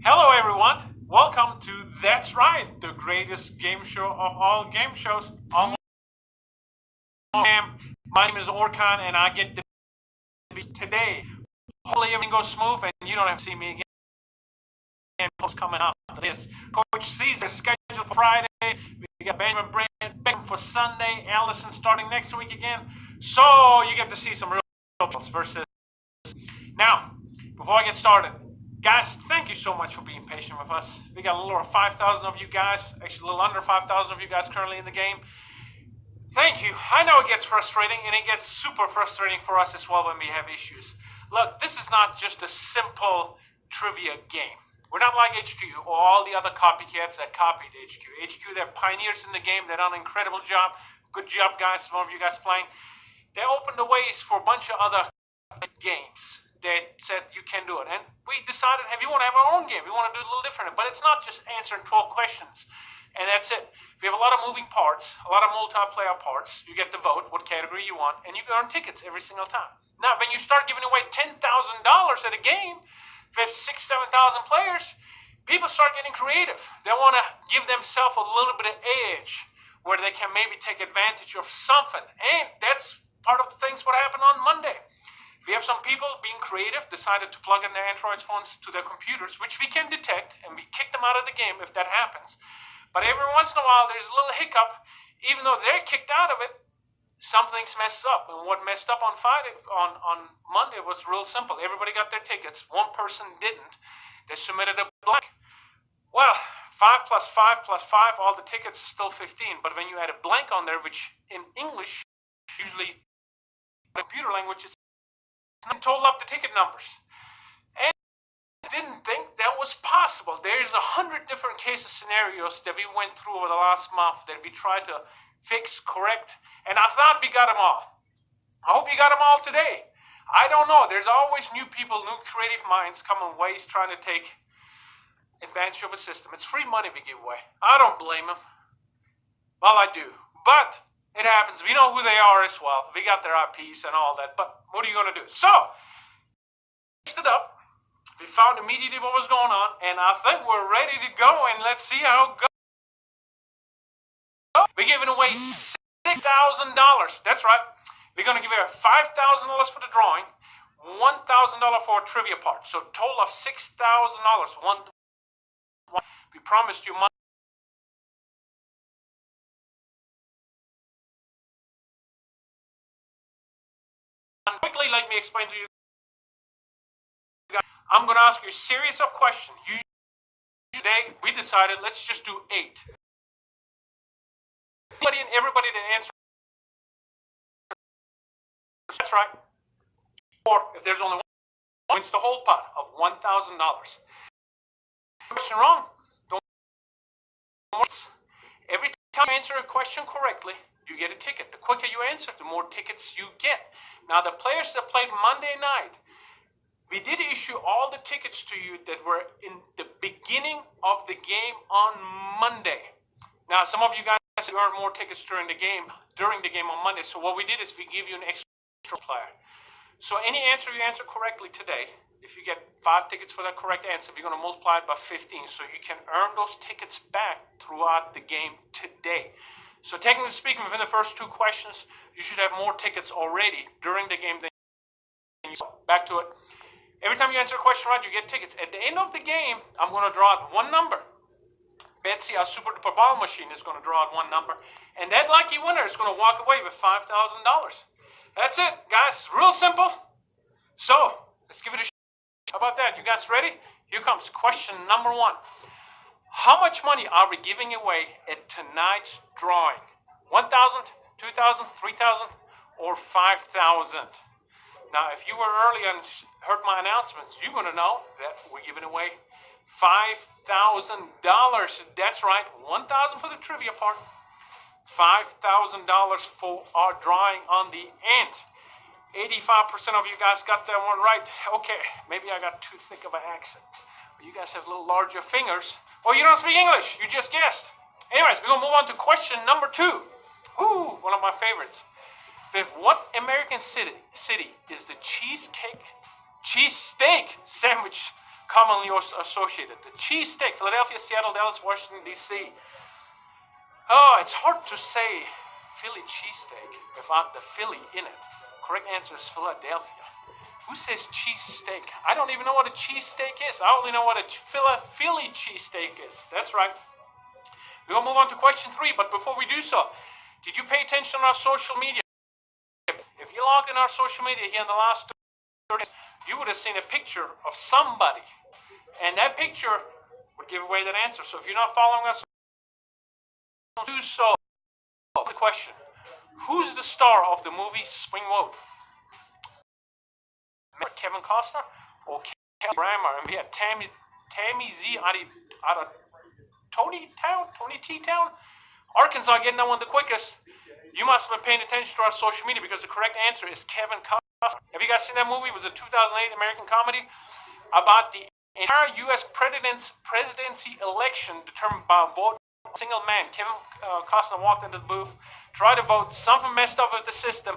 Hello, everyone. Welcome to That's Right, the greatest game show of all game shows. My name is Orkan, and I get to be today. Hopefully, everything goes smooth, and you don't have to see me again. Coming up this, Coach Caesar scheduled for Friday. We got Benjamin Brand for Sunday. Allison starting next week again. So you get to see some real versus. Now, before I get started, guys, thank you so much for being patient with us. We got a little over 5,000 of you guys, actually a little under 5,000 of you guys currently in the game. Thank you. I know it gets frustrating, and it gets super frustrating for us as well when we have issues. Look, this is not just a simple trivia game. We're not like HQ or all the other copycats that copied HQ. HQ, they're pioneers in the game. They've done an incredible job. Good job, guys, some of you guys playing. They opened the ways for a bunch of other games. They said you can do it. And we decided, hey, we want to have our own game. We want to do it a little different. But it's not just answering 12 questions. And that's it. We have a lot of moving parts, a lot of multiplayer parts. You get to vote what category you want, and you earn tickets every single time. Now, when you start giving away $10,000 at a game with 6,000, 7,000 players, people start getting creative. They want to give themselves a little bit of edge where they can maybe take advantage of something. And that's part of the things what happened on Monday. We have some people being creative, decided to plug in their Android phones to their computers, which we can detect, and we kick them out of the game if that happens. But every once in a while, there's a little hiccup. Even though they're kicked out of it, something's messed up. And what messed up on Monday was real simple. Everybody got their tickets. One person didn't. They submitted a blank. Well, 5 plus 5 plus 5, all the tickets are still 15. But when you add a blank on there, which in English, usually computer language, and total up the ticket numbers. And I didn't think that was possible. There's 100 different cases scenarios that we went through over the last month that we tried to fix, correct, and I thought we got them all. I hope you got them all today. I don't know. There's always new people, new creative minds coming ways trying to take advantage of a system. It's free money we give away. I don't blame them. Well, I do. But it happens. We know who they are as well. We got their IPs and all that. But what are you going to do? So, mixed it up. We found immediately what was going on. And I think we're ready to go. And let's see how it goes. We're giving away $6,000. That's right. We're going to give away $5,000 for the drawing. $1,000 for a trivia part. So, total of $6,000. We promised you money. Quickly, let me explain to you. I'm going to ask you a series of questions. Today, we decided let's just do 8. Everybody that answers. That's right. Or if there's only one, wins the whole pot of $1,000. Question wrong. Every time you answer a question correctly, you get a ticket. The quicker you answer, the more tickets you get. Now, the players that played Monday night, we did issue all the tickets to you that were in the beginning of the game on Monday. Now, some of you guys earned more tickets during the game on Monday. So what we did is we give you an extra player. So any answer you answer correctly today, if you get 5 tickets for that correct answer, we're going to multiply it by 15. So you can earn those tickets back throughout the game today. So technically speaking, within the first 2 questions, you should have more tickets already during the game than you saw. Back to it. Every time you answer a question right, you get tickets. At the end of the game, I'm going to draw out one number. Betsy, our super duper ball machine, is going to draw out one number. And that lucky winner is going to walk away with $5,000. That's it, guys. Real simple. So, let's give it a shot. How about that? You guys ready? Here comes question number 1. How much money are we giving away at tonight's drawing? 1,000, 2,000, 3,000, or 5,000? Now, if you were early and heard my announcements, you're going to know that we're giving away $5,000. That's right, 1,000 for the trivia part, $5,000 for our drawing on the end. 85% of you guys got that one right. Okay, maybe I got too thick of an accent. But you guys have a little larger fingers. Or you don't speak English. You just guessed. Anyways, we're going to move on to question number 2. Ooh, one of my favorites. With what American city is the cheesesteak sandwich commonly associated. The cheesesteak, Philadelphia, Seattle, Dallas, Washington, D.C. Oh, it's hard to say Philly cheesesteak without the Philly in it. Correct answer is Philadelphia. Who says cheesesteak? I don't even know what a cheesesteak is. I only know what a Philly cheesesteak is. That's right. We're going to move on to question 3, but before we do so, did you pay attention on our social media? If you logged in our social media here in the last 30 days, you would have seen a picture of somebody, and that picture would give away that answer. So if you're not following us, do so. The question, who's the star of the movie Swing Vote? Kevin Costner or Kevin Brammer? And we had Tammy Z out of Tony T Town, Arkansas, getting that one the quickest. You must have been paying attention to our social media because the correct answer is Kevin Costner. Have you guys seen that movie? It was a 2008 American comedy about the entire U.S. presidency election determined by a vote of a single man. Kevin Costner walked into the booth, tried to vote. Something messed up with the system.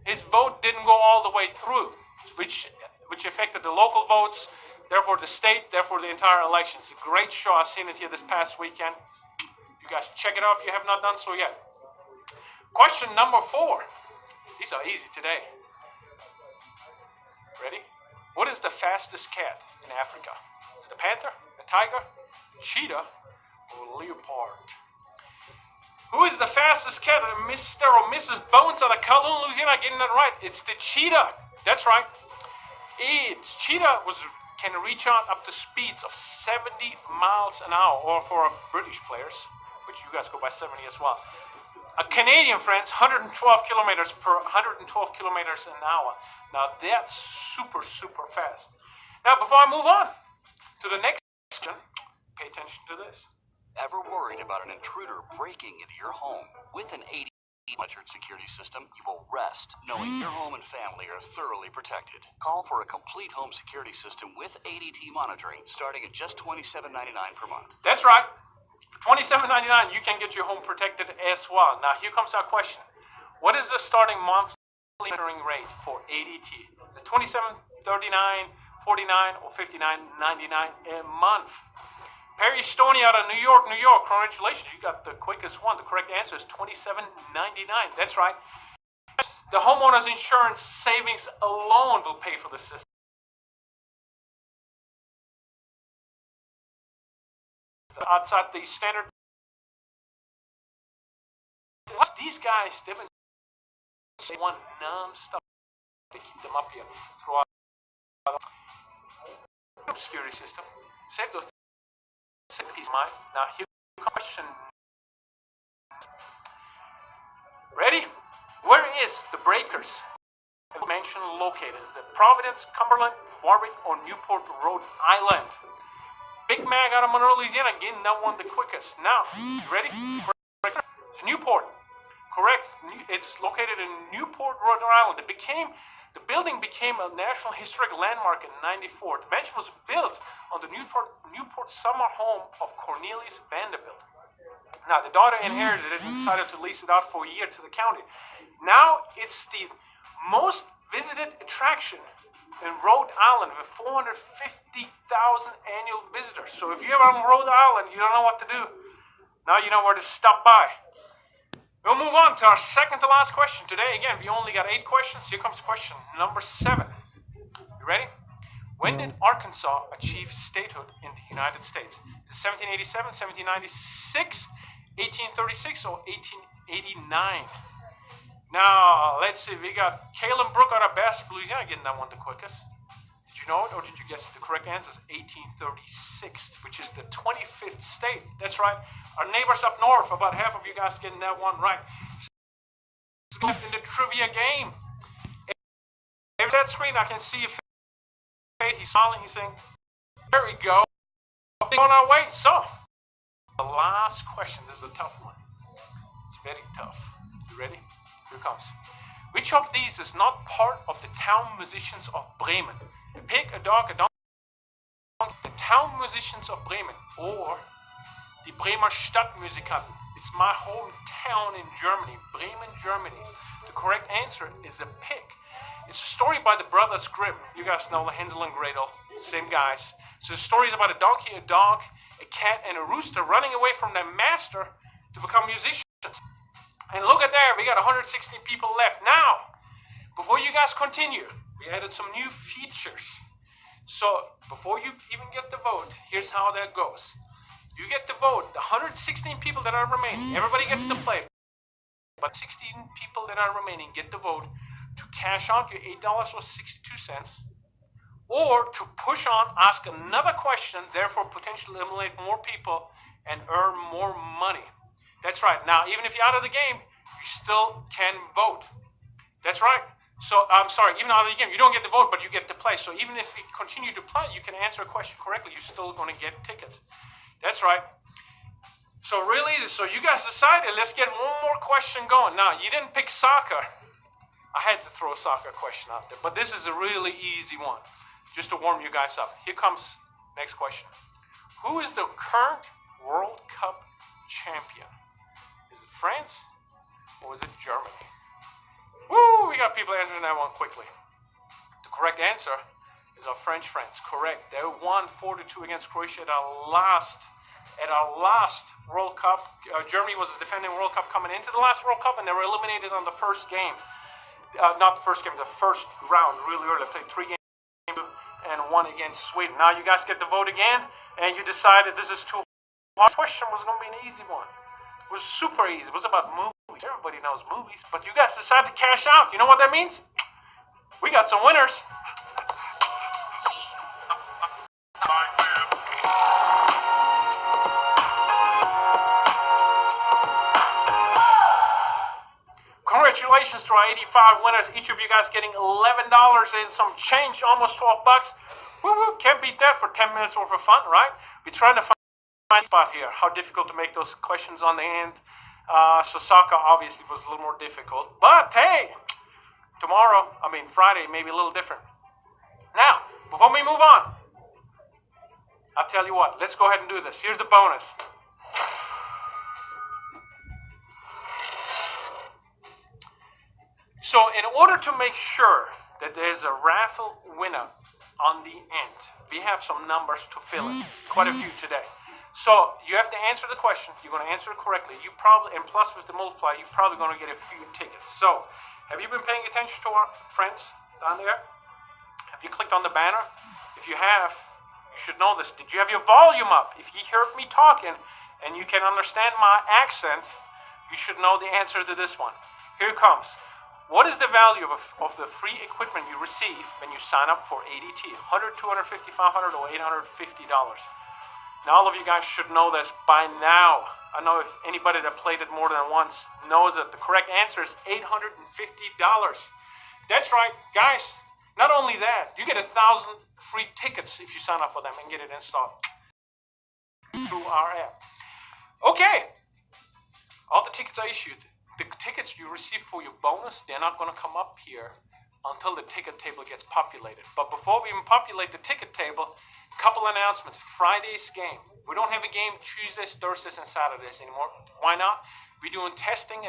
His vote didn't go all the way through, which affected the local votes, therefore the state, therefore the entire election. It's a great show. I've seen it here this past weekend. You guys check it out if you have not done so yet. Question number 4. These are easy today. Ready? What is the fastest cat in Africa? Is it a panther, a tiger, a cheetah, or a leopard? Who is the fastest cat? Mr. or Mrs. Bones out of Calhoun, Louisiana, getting that right. It's the cheetah. That's right. Cheetah can reach out up to speeds of 70 miles an hour, or for our British players, which you guys go by 70 as well. A Canadian, friends, 112 kilometers an hour. Now that's super, super fast. Now before I move on to the next question, pay attention to this. Ever worried about an intruder breaking into your home? With an ADT monitored security system, you will rest knowing your home and family are thoroughly protected. Call for a complete home security system with ADT monitoring, starting at just $27.99 per month. That's right. For $27.99, you can get your home protected as well. Now, here comes our question. What is the starting monthly monitoring rate for ADT? Is it $27.39, $49, or $59.99 a month? Perry Stoney out of New York. Congratulations, you got the quickest one. The correct answer is $27.99. That's right. The homeowner's insurance savings alone will pay for the system. Outside the standard. These guys, they've been one non-stop to keep them up here throughout the security system. Save those peace of mind. Now, here's the question. Ready? Where is the Breakers Mansion located? Is it Providence, Cumberland, Warwick, or Newport, Rhode Island? Big Mag out of Monroe, Louisiana, getting that one the quickest. Now, you ready? Newport. Correct. It's located in Newport, Rhode Island. The building became a National Historic Landmark in '94. The mansion was built on the Newport summer home of Cornelius Vanderbilt. Now, the daughter inherited it and decided to lease it out for a year to the county. Now, it's the most visited attraction in Rhode Island with 450,000 annual visitors. So if you're on Rhode Island, you don't know what to do. Now you know where to stop by. We'll move on to our second to last question today. Again, we only got 8 questions. Here comes question number 7. You ready? When did Arkansas achieve statehood in the United States? Is it 1787, 1796, 1836, or 1889? Now, let's see. We got Caleb Brook out of Bass, Louisiana, getting that one the quickest. Did you know it, or did you guess it? The correct answer is 1836, which is the 25th state. That's right. Our neighbors up north, about half of you guys getting that one right. Left in the trivia game. There's that screen. I can see your face. He's smiling. He's saying, there we go. We're on our way. So, the last question. This is a tough one. It's very tough. You ready? Here comes. Which of these is not part of the town musicians of Bremen? A pig, a dog, a donkey. The town musicians of Bremen, or the Bremer Stadtmusikanten. It's my hometown in Germany, Bremen, Germany. The correct answer is a pig. It's a story by the Brothers Grimm. You guys know the Hansel and Gretel, same guys. So the story is about a donkey, a dog, a cat, and a rooster running away from their master to become musicians. And look at there, we got 160 people left. Now, before you guys continue, we added some new features. So before you even get the vote, here's how that goes. You get the vote, the 116 people that are remaining, everybody gets to play. But 16 people that are remaining get the vote to cash out your $8.62, or to push on, ask another question, therefore potentially eliminate more people and earn more money. That's right. Now, even if you're out of the game, you still can vote. That's right. So, I'm sorry, even out of the game, you don't get the vote, but you get to play. So even if you continue to play, you can answer a question correctly, you're still going to get tickets. That's right. So really easy. So you guys decided, let's get one more question going. Now, you didn't pick soccer. I had to throw a soccer question out there, but this is a really easy one, just to warm you guys up. Here comes next question. Who is the current World Cup champion? Is it France or is it Germany? Woo, we got people answering that one quickly. The correct answer is our French friends. Correct. They won 4-2 against Croatia at our last World Cup. Germany was the defending World Cup coming into the last World Cup, and they were eliminated on the first game. Not the first game, the first round, really early. They played 3 games and won against Sweden. Now you guys get the vote again, and you decided this is too hard. This question was going to be an easy one. It was super easy. It was about movies. Everybody knows movies, but you guys decided to cash out. You know what that means? We got some winners. Congratulations to our 85 winners. Each of you guys getting $11 and some change, almost $12. Woo woo, can't beat that for 10 minutes worth of fun, right? We're trying to find a spot here. How difficult to make those questions on the end. So soccer obviously was a little more difficult. But hey, Friday may be a little different. Now, before we move on, I'll tell you what, let's go ahead and do this. Here's the bonus. So in order to make sure that there's a raffle winner on the end, we have some numbers to fill in. Quite a few today. So you have to answer the question. You're going to answer it correctly. You probably, and plus with the multiplier, you're probably going to get a few tickets. So have you been paying attention to our friends down there? Have you clicked on the banner? If you have, you should know this. Did you have your volume up? If you heard me talking and you can understand my accent, you should know the answer to this one. Here it comes. What is the value of the free equipment you receive when you sign up for ADT? $100, $250, $500, or $850? Now, all of you guys should know this by now. I know if anybody that played it more than once knows that the correct answer is $850. That's right, guys. Not only that, you get 1,000 free tickets if you sign up for them and get it installed through our app. Okay, all the tickets are issued. The tickets you receive for your bonus, they're not going to come up here until the ticket table gets populated. But before we even populate the ticket table, a couple announcements. Friday's game. We don't have a game Tuesdays, Thursdays, and Saturdays anymore. Why not? We're doing testing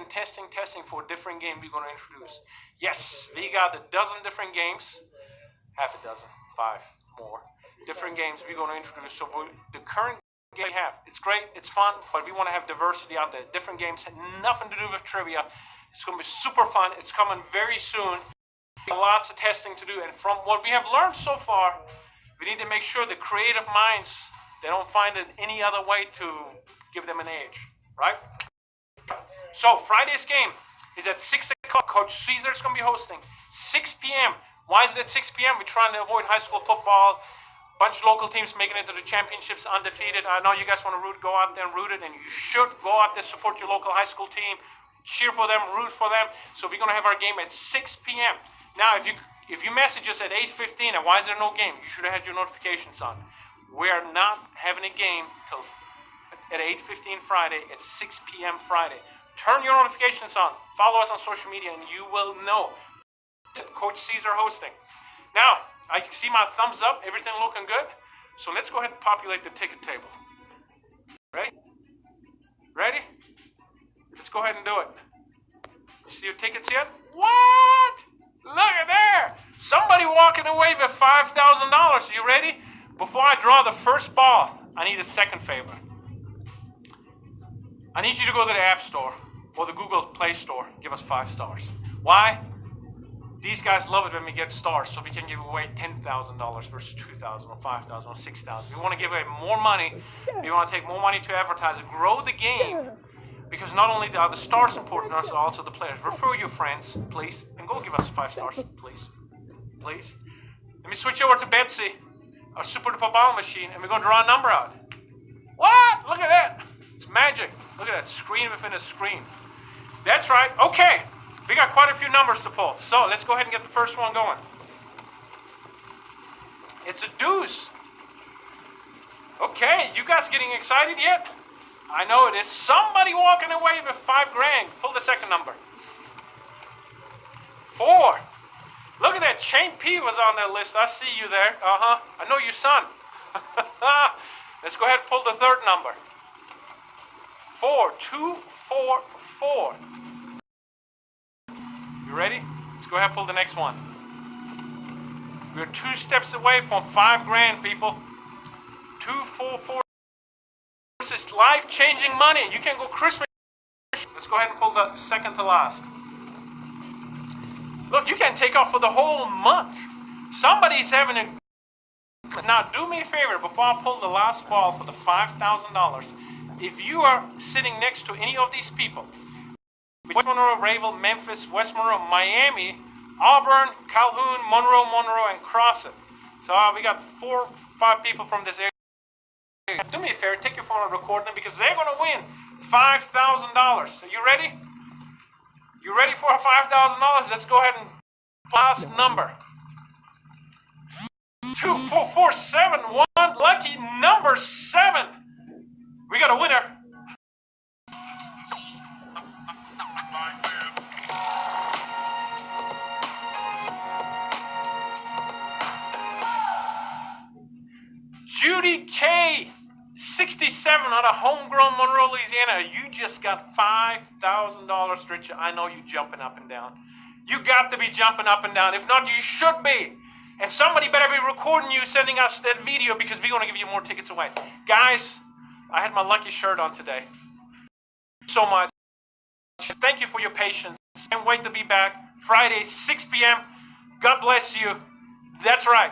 for different games we're going to introduce. Yes, we got a dozen different games. Half a dozen, 5 more. Different games we're going to introduce. So the current game we have, it's great, it's fun, but we want to have diversity out there. Different games had nothing to do with trivia. It's going to be super fun. It's coming very soon. Lots of testing to do, and from what we have learned so far, we need to make sure the creative minds, they don't find it any other way to give them an edge, right? So Friday's game is at 6 o'clock. Coach Caesar is going to be hosting. 6 p.m. Why is it at 6 p.m.? We're trying to avoid high school football. Bunch of local teams making it to the championships undefeated. I know you guys want to go out there and root it, and you should go out there, support your local high school team, cheer for them, root for them. So we're going to have our game at 6 p.m. Now, if you message us at 8:15, and why is there no game? You should have had your notifications on. We are not having a game till at 8:15 Friday, at 6 p.m. Friday. Turn your notifications on. Follow us on social media, and you will know. Coach Caesar hosting. Now, I see my thumbs up. Everything looking good. So let's go ahead and populate the ticket table. Ready? Ready? Let's go ahead and do it. You see your tickets yet? What? Look at there. Somebody walking away with $5,000. You ready? Before I draw the first ball, I need a second favor. I need you to go to the App Store or the Google Play Store. Give us 5 stars. Why? These guys love it when we get stars, so we can give away $10,000 versus $2,000 or $5,000 or $6,000. We want to give away more money. We want to take more money to advertise, grow the game. Because not only are the stars important, but also the players. Refer your friends, please, and go give us 5 stars, please. Please. Let me switch over to Betsy, our super duper ball machine, and we're going to draw a number out. What? Look at that. It's magic. Look at that. Screen within a screen. That's right. Okay. We got quite a few numbers to pull. So let's go ahead and get the first one going. It's a deuce. Okay. You guys getting excited yet? I know it is. Somebody walking away with $5,000. Pull the second number. 4. Look at that. Chain P was on their list. I see you there. I know your son. Let's go ahead and pull the third number. 4. 2, 4, 4. You ready? Let's go ahead and pull the next one. We're 2 steps away from $5,000, people. 2, 4, 4. This is life-changing money. You can go Christmas. Let's go ahead and pull the second to last. Look, you can take off for the whole month. Somebody's having a... Now, do me a favor before I pull the last ball for the $5,000. If you are sitting next to any of these people, West Monroe, Rayville, Memphis, West Monroe, Miami, Auburn, Calhoun, Monroe, and Crossett. So we got 4 or 5 people from this area. Do me a favor, take your phone and record them because they're going to win $5,000. So you ready? You ready for $5,000? Let's go ahead and last number. 2, 4, 4, 7, 1. Lucky number 7. We got a winner. Judy K, 67 out of homegrown Monroe, Louisiana. You just got $5,000, Richard. I know you jumping up and down. You got to be jumping up and down. If not, you should be. And somebody better be recording you, sending us that video because we're going to give you more tickets away. Guys, I had my lucky shirt on today. So much. Thank you for your patience. Can't wait to be back Friday, 6 p.m. God bless you. That's right.